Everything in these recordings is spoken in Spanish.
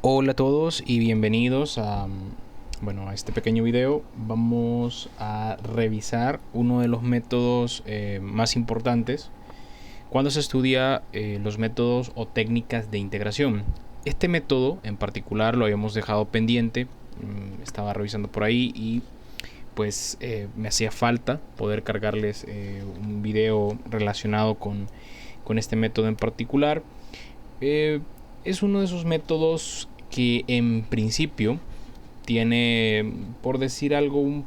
Hola a todos y bienvenidos a este pequeño video. Vamos a revisar uno de los métodos más importantes cuando se estudia los métodos o técnicas de integración. Este método en particular lo habíamos dejado pendiente, estaba revisando por ahí y pues me hacía falta poder cargarles un video relacionado con este método en particular. Es uno de esos métodos que en principio tiene, por decir algo, un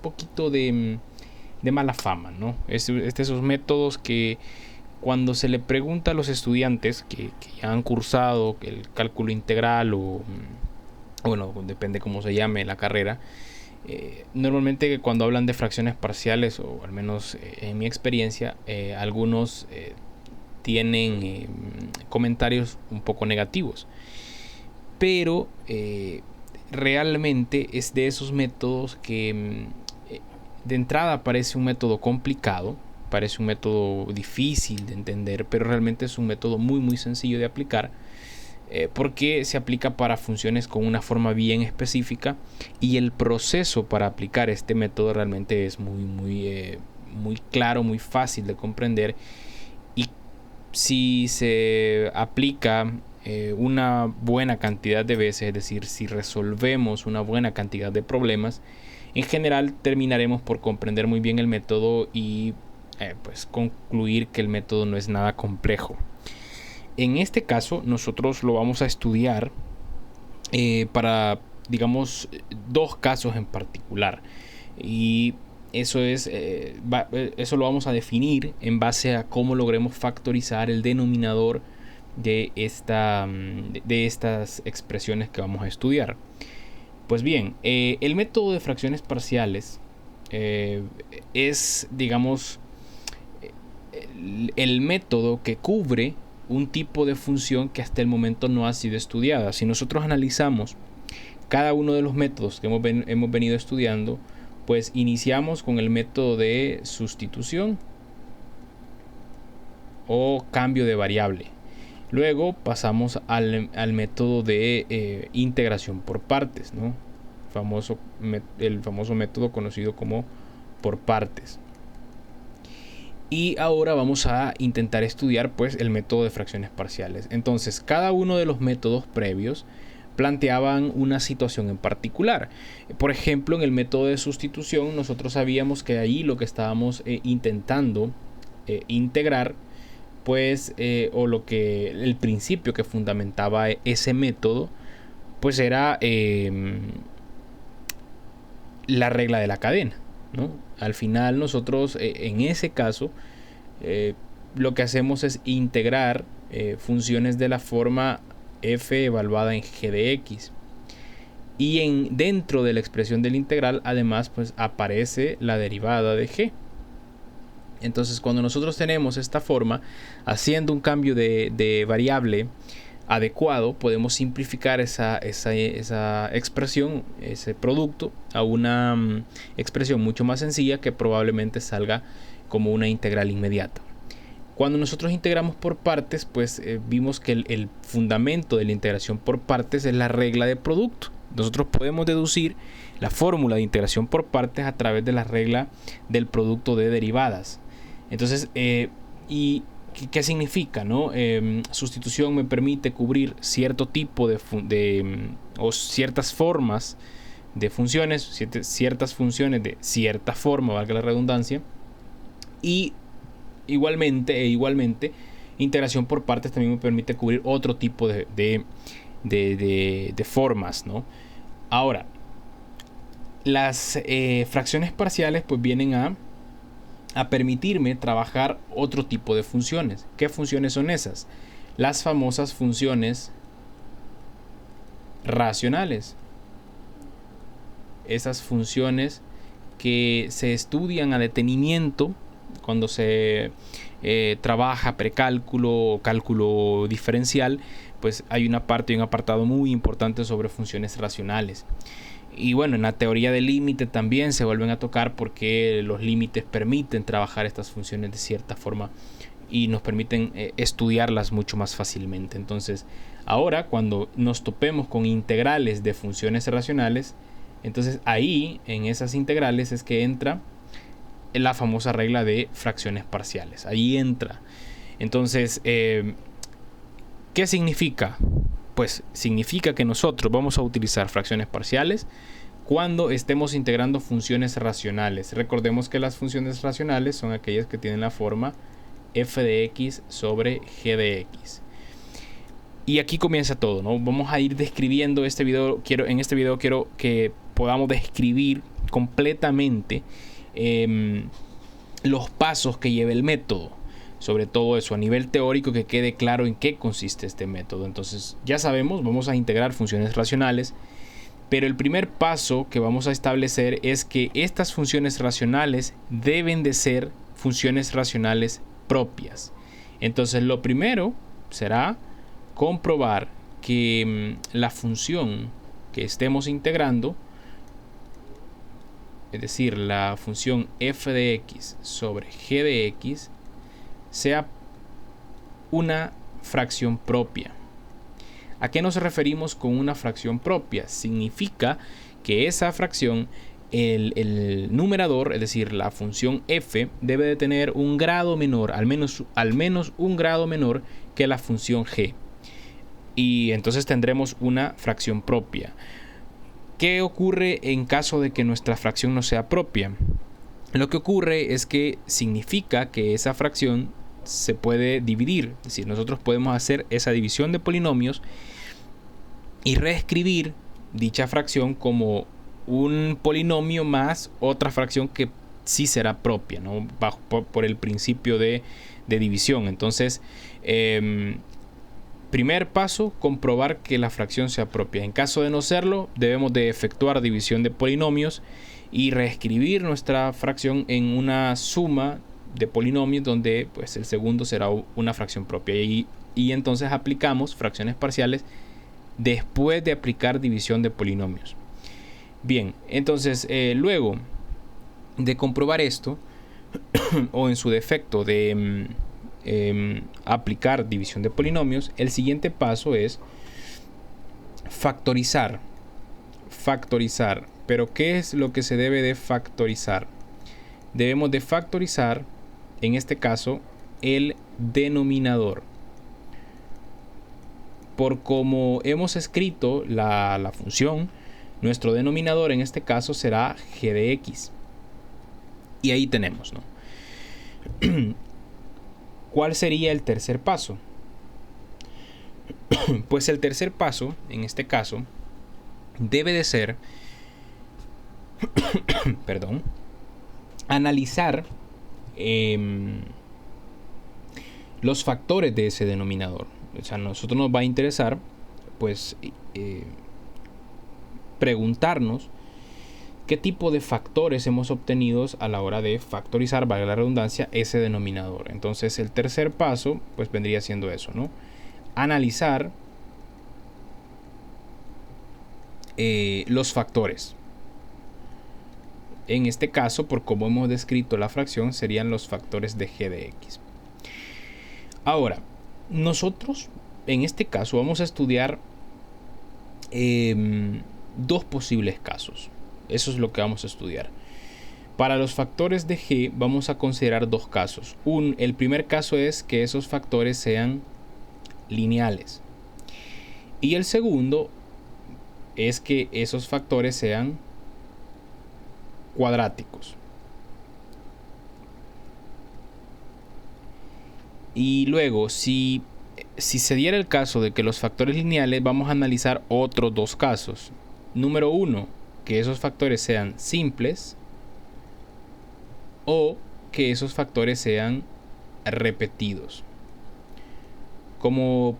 poquito de mala fama, ¿no? Es de esos métodos que cuando se le pregunta a los estudiantes que ya han cursado el cálculo integral o bueno, depende cómo se llame la carrera, normalmente cuando hablan de fracciones parciales, o al menos en mi experiencia, algunos tienen comentarios un poco negativos, pero realmente es de esos métodos que de entrada parece un método complicado, parece un método difícil de entender, pero realmente es un método muy sencillo de aplicar, porque se aplica para funciones con una forma bien específica, y el proceso para aplicar este método realmente es muy claro, muy fácil de comprender. Y si se aplica una buena cantidad de veces, es decir, si resolvemos una buena cantidad de problemas, en general terminaremos por comprender muy bien el método y pues concluir que el método no es nada complejo. En este caso nosotros lo vamos a estudiar para, digamos, dos casos en particular, y eso lo vamos a definir en base a cómo logremos factorizar el denominador de estas expresiones que vamos a estudiar. Pues bien, el método de fracciones parciales es, digamos, el método que cubre un tipo de función que hasta el momento no ha sido estudiada. Si nosotros analizamos cada uno de los métodos que hemos venido estudiando, pues iniciamos con el método de sustitución o cambio de variable. Luego pasamos al método de integración por partes, ¿no? El famoso método conocido como por partes. Y ahora vamos a intentar estudiar pues el método de fracciones parciales. Entonces, cada uno de los métodos previos planteaban una situación en particular. Por ejemplo, en el método de sustitución, nosotros sabíamos que ahí lo que estábamos intentando integrar, pues, o el principio que fundamentaba ese método, pues era la regla de la cadena, ¿no? Al final nosotros en ese caso lo que hacemos es integrar funciones de la forma f evaluada en g de x, y dentro de la expresión del integral además pues aparece la derivada de g. Entonces, cuando nosotros tenemos esta forma, haciendo un cambio de variable adecuado, podemos simplificar esa expresión, ese producto, a una expresión mucho más sencilla que probablemente salga como una integral inmediata. Cuando nosotros integramos por partes, pues vimos que el fundamento de la integración por partes es la regla de producto. Nosotros podemos deducir la fórmula de integración por partes a través de la regla del producto de derivadas. Entonces, ¿y qué significa, no? Sustitución me permite cubrir cierto tipo o ciertas formas de funciones, ciertas funciones de cierta forma, valga la redundancia, y igualmente integración por partes también me permite cubrir otro tipo de formas, ¿no? Ahora, las fracciones parciales pues vienen a permitirme trabajar otro tipo de funciones. ¿Qué funciones son esas? Las famosas funciones racionales. Esas funciones que se estudian a detenimiento cuando se trabaja precálculo o cálculo diferencial, pues hay una parte y un apartado muy importante sobre funciones racionales. Y bueno, en la teoría del límite también se vuelven a tocar porque los límites permiten trabajar estas funciones de cierta forma y nos permiten estudiarlas mucho más fácilmente. Entonces, ahora cuando nos topemos con integrales de funciones racionales, entonces ahí en esas integrales es que entra la famosa regla de fracciones parciales. Ahí entra. Entonces, ¿qué significa? Pues significa que nosotros vamos a utilizar fracciones parciales cuando estemos integrando funciones racionales. Recordemos que las funciones racionales son aquellas que tienen la forma f de x sobre g de x. Y aquí comienza todo, ¿no? Vamos a ir describiendo en este video quiero que podamos describir completamente los pasos que lleva el método. Sobre todo eso, a nivel teórico, que quede claro en qué consiste este método. Entonces, ya sabemos, vamos a integrar funciones racionales, pero el primer paso que vamos a establecer es que estas funciones racionales deben de ser funciones racionales propias. Entonces, lo primero será comprobar que la función que estemos integrando, es decir, la función f de x sobre g de x, sea una fracción propia. ¿A qué nos referimos con una fracción propia? Significa que esa fracción, el numerador, es decir, la función f, debe de tener un grado menor, al menos un grado menor que la función g. Y entonces tendremos una fracción propia. ¿Qué ocurre en caso de que nuestra fracción no sea propia? Lo que ocurre es que significa que esa fracción se puede dividir, es decir, nosotros podemos hacer esa división de polinomios y reescribir dicha fracción como un polinomio más otra fracción que sí será propia, ¿no? por el principio de división. Entonces, primer paso, comprobar que la fracción sea propia. En caso de no serlo, debemos de efectuar división de polinomios y reescribir nuestra fracción en una suma de polinomios donde pues el segundo será una fracción propia, y entonces aplicamos fracciones parciales después de aplicar división de polinomios. Bien, entonces luego de comprobar esto o en su defecto de aplicar división de polinomios, el siguiente paso es factorizar. Pero ¿qué es lo que se debe de factorizar? Debemos de factorizar, en este caso, el denominador. Por como hemos escrito la función, nuestro denominador en este caso será g de x. Y ahí tenemos, ¿no? ¿Cuál sería el tercer paso? Pues el tercer paso, en este caso, debe de ser perdón, analizar los factores de ese denominador. O sea, a nosotros nos va a interesar pues preguntarnos qué tipo de factores hemos obtenido a la hora de factorizar, valga la redundancia, ese denominador. Entonces el tercer paso pues vendría siendo eso, ¿no? Analizar los factores. En este caso, por como hemos descrito la fracción, serían los factores de g de x. Ahora, nosotros en este caso vamos a estudiar dos posibles casos. Eso es lo que vamos a estudiar. Para los factores de g vamos a considerar dos casos. El primer caso es que esos factores sean lineales. Y el segundo es que esos factores sean cuadráticos. Y luego, si se diera el caso de que los factores lineales, vamos a analizar otros dos casos. Número uno, que esos factores sean simples o que esos factores sean repetidos. Como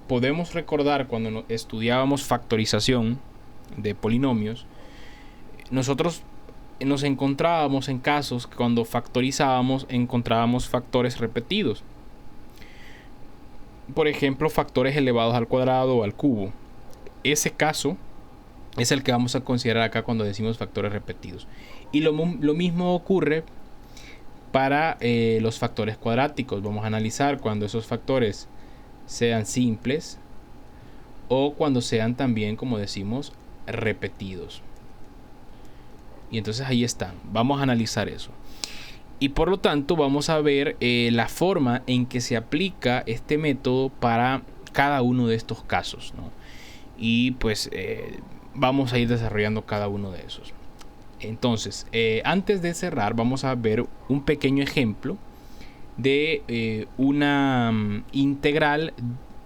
podemos recordar cuando estudiábamos factorización de polinomios, nosotros nos encontrábamos en casos que cuando factorizábamos encontrábamos factores repetidos. Por ejemplo, factores elevados al cuadrado o al cubo. Ese caso es el que vamos a considerar acá cuando decimos factores repetidos. Y lo mismo ocurre para los factores cuadráticos. Vamos a analizar cuando esos factores sean simples o cuando sean también, como decimos, repetidos. Y entonces ahí están. Vamos a analizar eso. Y por lo tanto vamos a ver la forma en que se aplica este método para cada uno de estos casos, ¿no? Y pues vamos a ir desarrollando cada uno de esos. Entonces, antes de cerrar, vamos a ver un pequeño ejemplo de una integral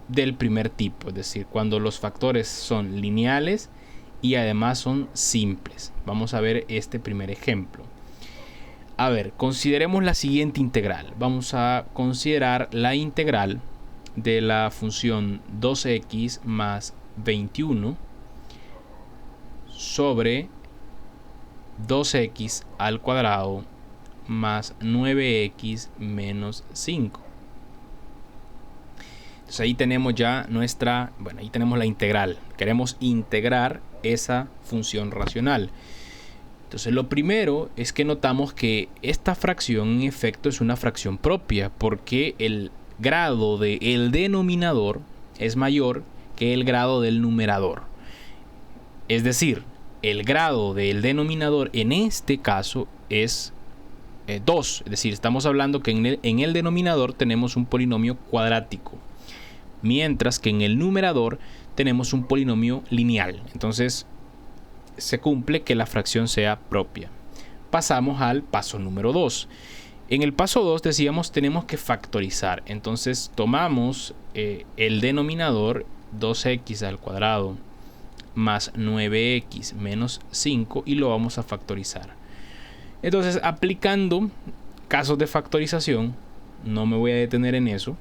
del primer tipo, es decir, cuando los factores son lineales y además son simples. Vamos a ver este primer ejemplo. A ver, consideremos la siguiente integral. Vamos a considerar la integral de la función 2x más 21 sobre 2x al cuadrado más 9x menos 5. Entonces ahí tenemos ya ahí tenemos la integral. Queremos integrar esa función racional. Entonces lo primero es que notamos que esta fracción en efecto es una fracción propia, porque el grado del denominador es mayor que el grado del numerador. Es decir, el grado del denominador en este caso es 2. Es decir, estamos hablando que en el denominador tenemos un polinomio cuadrático, mientras que en el numerador tenemos un polinomio lineal. Entonces se cumple que la fracción sea propia. Pasamos al paso número 2. En el paso 2 decíamos tenemos que factorizar. Entonces tomamos el denominador 2x al cuadrado más 9x menos 5 y lo vamos a factorizar. Entonces, aplicando casos de factorización, no me voy a detener en eso,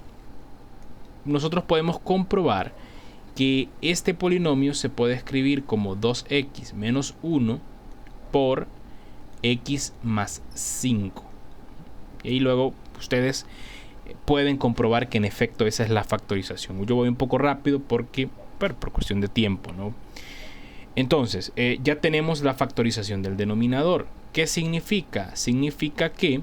nosotros podemos comprobar que este polinomio se puede escribir como 2x menos 1 por x más 5. Y luego ustedes pueden comprobar que en efecto esa es la factorización. Yo voy un poco rápido por cuestión de tiempo, ¿no? Entonces, ya tenemos la factorización del denominador. ¿Qué significa? Significa que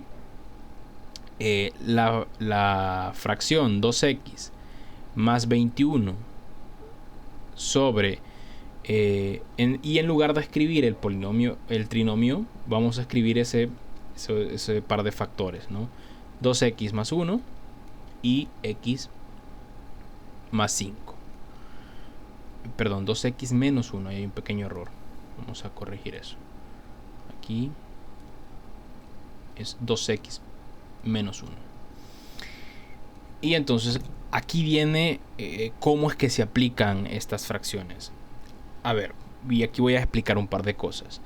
la fracción 2x más 21 sobre y en lugar de escribir el polinomio, el trinomio, vamos a escribir ese par de factores, ¿no? 2x más 1 y x más 5. Perdón, 2x menos 1, hay un pequeño error. Vamos a corregir eso. Aquí es 2x menos 1. Y entonces aquí viene cómo es que se aplican estas fracciones. A ver, y aquí voy a explicar un par de cosas.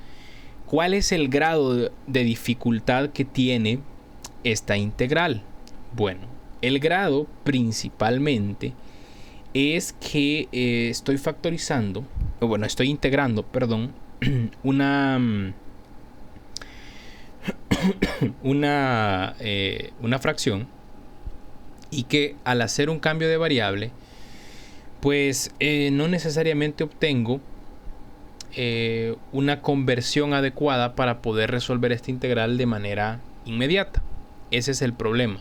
¿Cuál es el grado de dificultad que tiene esta integral? Bueno, el grado principalmente es que estoy integrando, perdón, una fracción, y que al hacer un cambio de variable, pues no necesariamente obtengo una conversión adecuada para poder resolver esta integral de manera inmediata. Ese es el problema.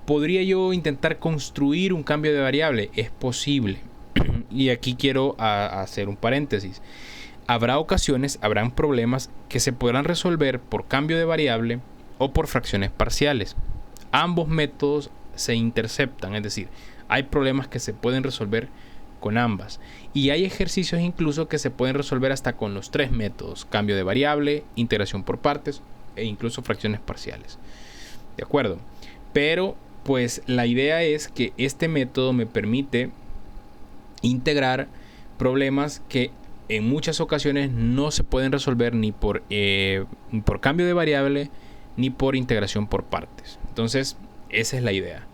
¿Podría yo intentar construir un cambio de variable? Es posible. Y aquí quiero hacer un paréntesis. Habrán problemas que se podrán resolver por cambio de variable o por fracciones parciales. Ambos métodos se interceptan, es decir, hay problemas que se pueden resolver con ambas. Y hay ejercicios incluso que se pueden resolver hasta con los tres métodos: cambio de variable, integración por partes e incluso fracciones parciales. ¿De acuerdo? Pero pues la idea es que este método me permite integrar problemas que en muchas ocasiones no se pueden resolver ni por cambio de variable ni por integración por partes. Entonces, esa es la idea.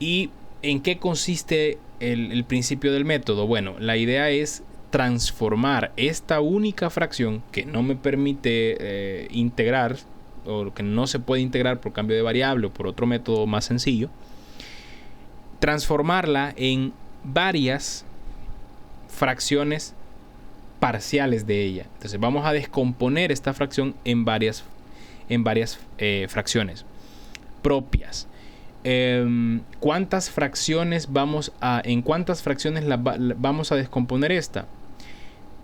¿Y en qué consiste el principio del método? Bueno, la idea es transformar esta única fracción que no me permite integrar, o que no se puede integrar por cambio de variable o por otro método más sencillo, transformarla en varias fracciones parciales de ella. Entonces vamos a descomponer esta fracción en varias en varias fracciones propias. ¿Cuántas fracciones en cuántas fracciones vamos a descomponer esta?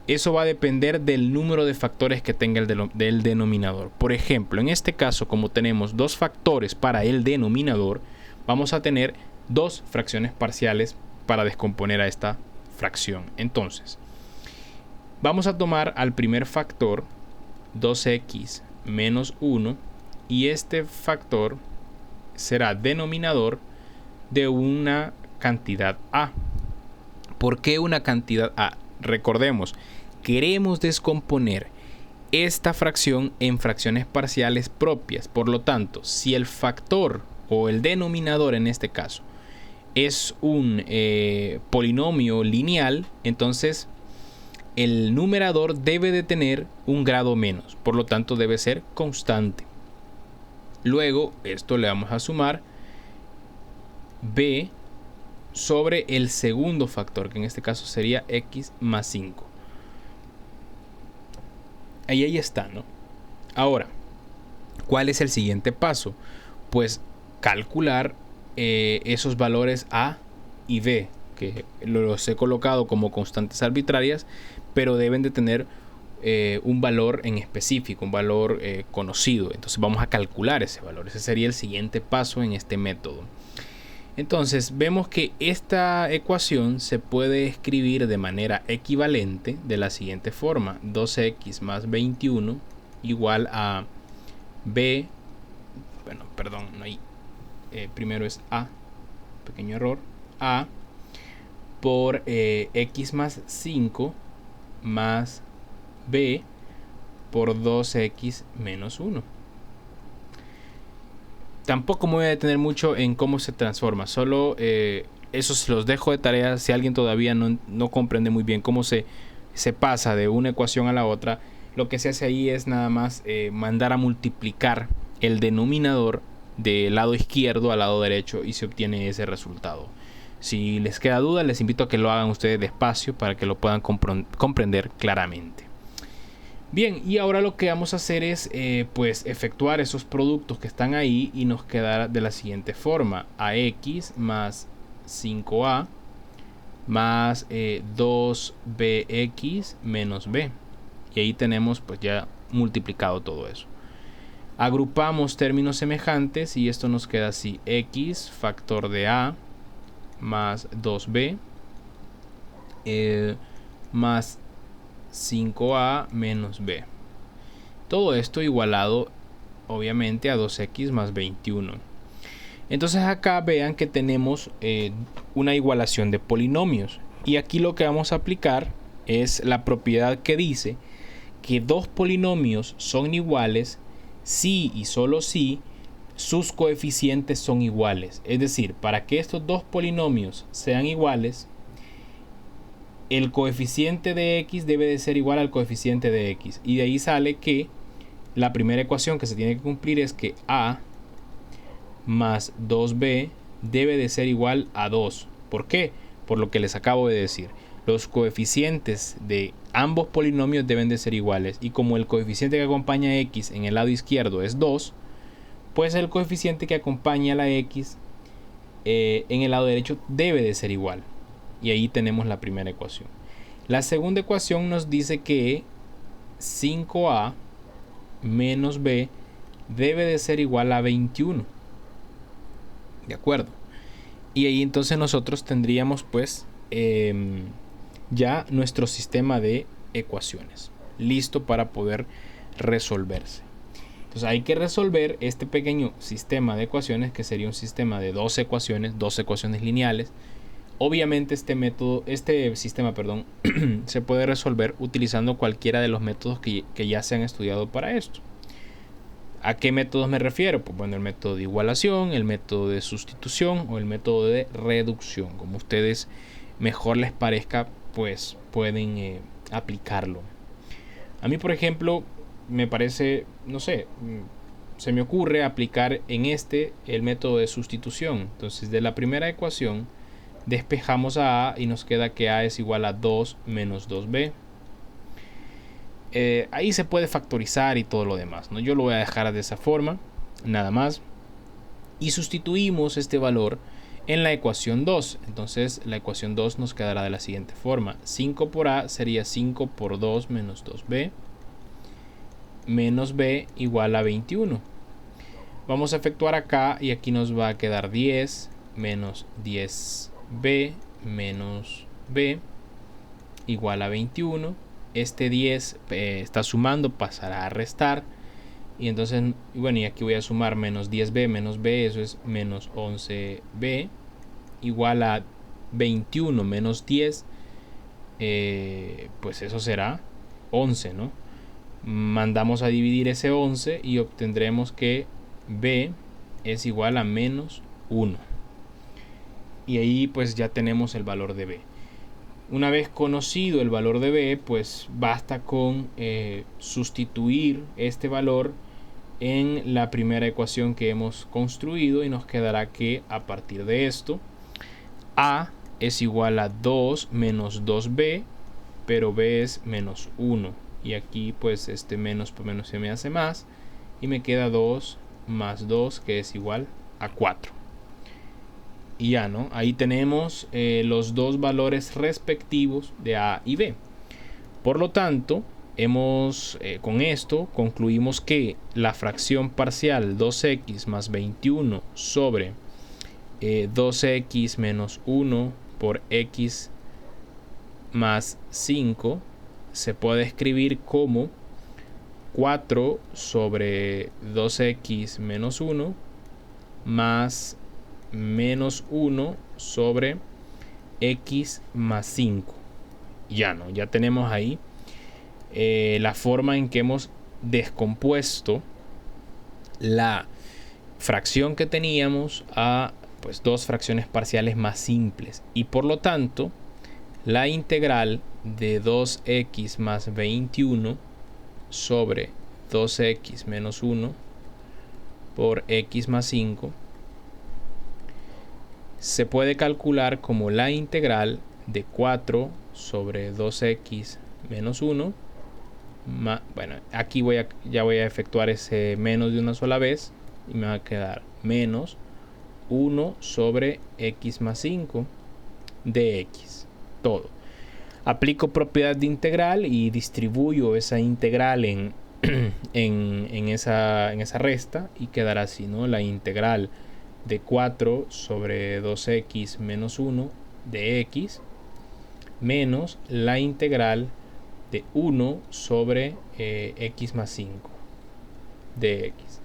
Eso va a depender del número de factores que tenga el denominador. Por ejemplo, en este caso, como tenemos 2 factores para el denominador, vamos a tener 2 fracciones parciales para descomponer a esta fracción. Entonces, vamos a tomar al primer factor, 2x menos 1, y este factor será denominador de una cantidad a. ¿Por qué una cantidad a? Recordemos, queremos descomponer esta fracción en fracciones parciales propias. Por lo tanto, si el factor o el denominador en este caso es un polinomio lineal, entonces el numerador debe de tener un grado menos. Por lo tanto, debe ser constante. Luego, esto le vamos a sumar b sobre el segundo factor, que en este caso sería x más 5. Ahí está, ¿no? Ahora, ¿cuál es el siguiente paso? Pues calcular esos valores a y b, que los he colocado como constantes arbitrarias, pero deben de tener un valor en específico, un valor conocido. Entonces vamos a calcular ese valor. Ese sería el siguiente paso en este método. Entonces vemos que esta ecuación se puede escribir de manera equivalente de la siguiente forma: 2x más 21 igual a b, bueno, perdón, no hay, primero es a, pequeño error, a por x más 5 más b por 2x menos 1. Tampoco me voy a detener mucho en cómo se transforma, solo eso se los dejo de tarea. Si alguien todavía no comprende muy bien cómo se pasa de una ecuación a la otra, lo que se hace ahí es nada más mandar a multiplicar el denominador del lado izquierdo al lado derecho y se obtiene ese resultado. Si les queda duda, les invito a que lo hagan ustedes despacio para que lo puedan comprender claramente. Bien, y ahora lo que vamos a hacer es pues efectuar esos productos que están ahí y nos quedará de la siguiente forma: ax más 5a más 2bx menos b. Y ahí tenemos pues ya multiplicado todo eso. Agrupamos términos semejantes y esto nos queda así: x factor de a más 2b más 5a menos b. Todo esto igualado obviamente a 2x más 21. Entonces acá vean que tenemos una igualación de polinomios. Y aquí lo que vamos a aplicar es la propiedad que dice que dos polinomios son iguales si y solo si sus coeficientes son iguales. Es decir, para que estos dos polinomios sean iguales, el coeficiente de x debe de ser igual al coeficiente de x. Y de ahí sale que la primera ecuación que se tiene que cumplir es que a más 2b debe de ser igual a 2. ¿Por qué? Por lo que les acabo de decir. Los coeficientes de ambos polinomios deben de ser iguales. Y como el coeficiente que acompaña a x en el lado izquierdo es 2, pues el coeficiente que acompaña a la x en el lado derecho debe de ser igual. Y ahí tenemos la primera ecuación. La segunda ecuación nos dice que 5a menos b debe de ser igual a 21. ¿De acuerdo? Y ahí entonces nosotros tendríamos pues ya nuestro sistema de ecuaciones listo para poder resolverse. Entonces hay que resolver este pequeño sistema de ecuaciones, que sería un sistema de dos ecuaciones lineales. Obviamente este sistema se puede resolver utilizando cualquiera de los métodos que ya se han estudiado para esto. ¿A qué métodos me refiero? Pues bueno, el método de igualación, el método de sustitución o el método de reducción. Como a ustedes mejor les parezca, pues pueden aplicarlo. A mí, por ejemplo, me parece, no sé, se me ocurre aplicar en el método de sustitución. Entonces, de la primera ecuación despejamos a y nos queda que a es igual a 2 menos 2b. ahí se puede factorizar y todo lo demás, ¿no? Yo lo voy a dejar de esa forma, nada más. Y sustituimos este valor en la ecuación 2. Entonces la ecuación 2 nos quedará de la siguiente forma. 5 por A sería 5 por 2 menos 2B. Menos B igual a 21. Vamos a efectuar acá y aquí nos va a quedar 10 menos 10B menos B igual a 21. Este 10 está sumando, pasará a restar. Y entonces, bueno, y aquí voy a sumar menos 10B menos B, eso es menos 11B, igual a 21 menos 10, pues eso será 11, ¿no? Mandamos a dividir ese 11 y obtendremos que B es igual a menos 1. Y ahí pues ya tenemos el valor de B. Una vez conocido el valor de B, pues basta con sustituir este valor en la primera ecuación que hemos construido y nos quedará que a partir de esto A es igual a 2 menos 2B, pero B es menos 1. Y aquí pues este menos por menos se me hace más y me queda 2 más 2 que es igual a 4. Y ya, ¿no? Ahí tenemos los dos valores respectivos de A y B. Por lo tanto, con esto concluimos que la fracción parcial 2x más 21 sobre 2x menos 1 por x más 5 se puede escribir como 4 sobre 2x menos 1 más menos 1 sobre x más 5. Ya no, ya tenemos ahí la forma en que hemos descompuesto la fracción que teníamos a pues dos fracciones parciales más simples, y por lo tanto la integral de 2x más 21 sobre 2x menos 1 por x más 5 se puede calcular como la integral de 4 sobre 2x menos 1. Bueno, aquí ya voy a efectuar ese menos de una sola vez y me va a quedar menos 1 sobre x más 5 de x. Todo. Aplico propiedad de integral y distribuyo esa integral en esa resta y quedará así, ¿no? La integral de 4 sobre 2x menos 1 de x menos la integral de 1 sobre x más 5 de x.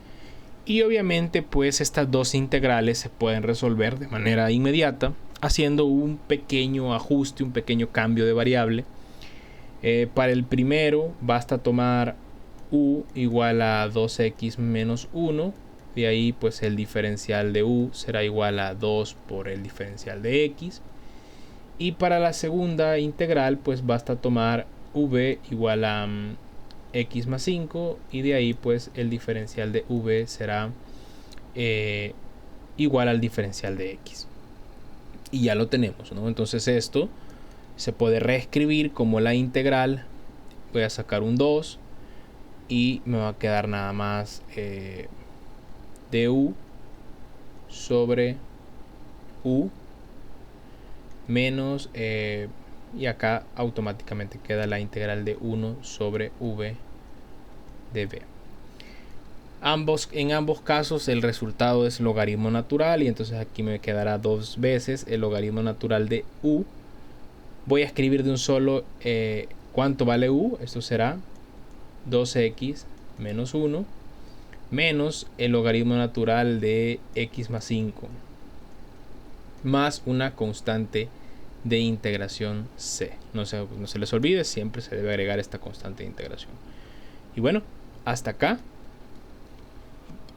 Y obviamente pues estas dos integrales se pueden resolver de manera inmediata haciendo un pequeño ajuste, un pequeño cambio de variable. Para el primero basta tomar u igual a 2x menos 1. De ahí pues el diferencial de u será igual a 2 por el diferencial de x. Y para la segunda integral pues basta tomar v igual a x más 5. Y de ahí pues el diferencial de v será igual al diferencial de x. Y ya lo tenemos, ¿no? Entonces esto se puede reescribir como la integral. Voy a sacar un 2 y me va a quedar nada más du sobre u menos y acá automáticamente queda la integral de 1 sobre v de b. En ambos casos el resultado es logaritmo natural y entonces aquí me quedará dos veces el logaritmo natural de u. Voy a escribir de un solo cuánto vale u. Esto será 2x menos 1 menos el logaritmo natural de x más 5 más una constante de integración c. No se les olvide, siempre se debe agregar esta constante de integración. Y bueno, hasta acá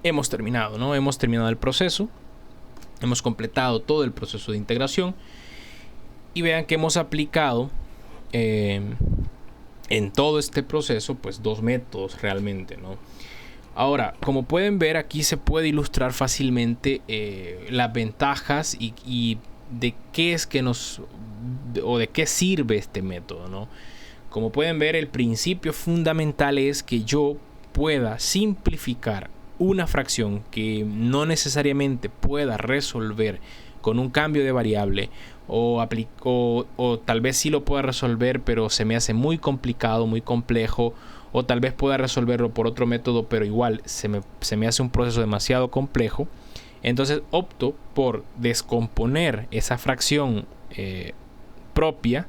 hemos terminado, ¿no? Hemos terminado el proceso, hemos completado todo el proceso de integración y vean que hemos aplicado en todo este proceso pues dos métodos realmente, ¿no? Ahora, como pueden ver, aquí se puede ilustrar fácilmente las ventajas y de qué es que de qué sirve este método, ¿no? Como pueden ver, el principio fundamental es que yo pueda simplificar una fracción que no necesariamente pueda resolver con un cambio de variable o tal vez sí lo pueda resolver, pero se me hace muy complicado, muy complejo, o tal vez pueda resolverlo por otro método, pero igual se me hace un proceso demasiado complejo. Entonces opto por descomponer esa fracción propia,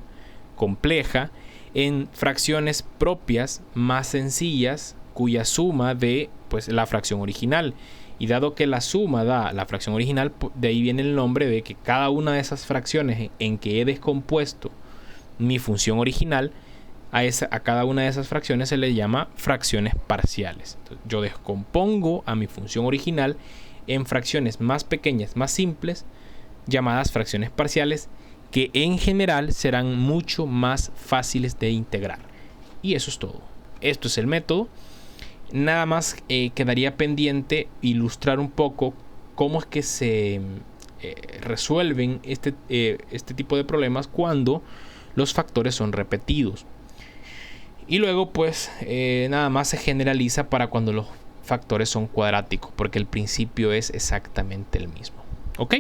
compleja, en fracciones propias más sencillas, cuya suma de pues la fracción original. Y dado que la suma da la fracción original, de ahí viene el nombre de que cada una de esas fracciones en que he descompuesto mi función original, a cada una de esas fracciones se le llama fracciones parciales. Entonces, yo descompongo a mi función original en fracciones más pequeñas, más simples, llamadas fracciones parciales, que en general serán mucho más fáciles de integrar. Y eso es todo. Esto es el método. Nada más quedaría pendiente ilustrar un poco cómo es que se resuelven este tipo de problemas cuando los factores son repetidos. Y luego pues nada más se generaliza para cuando los factores son cuadráticos, porque el principio es exactamente el mismo. ¿Ok?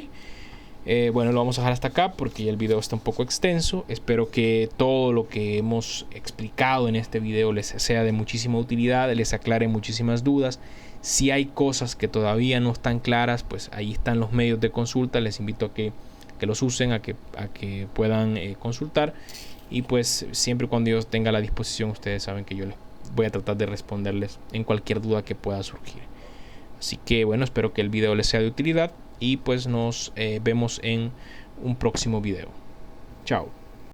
Bueno, lo vamos a dejar hasta acá porque ya el video está un poco extenso. Espero que todo lo que hemos explicado en este video les sea de muchísima utilidad, les aclare muchísimas dudas. Si hay cosas que todavía no están claras, pues ahí están los medios de consulta. Les invito a que los usen, a que puedan consultar. Y pues siempre cuando yo tenga la disposición, ustedes saben que yo les voy a tratar de responderles en cualquier duda que pueda surgir. Así que bueno, espero que el video les sea de utilidad. Y pues nos vemos en un próximo video. Chao.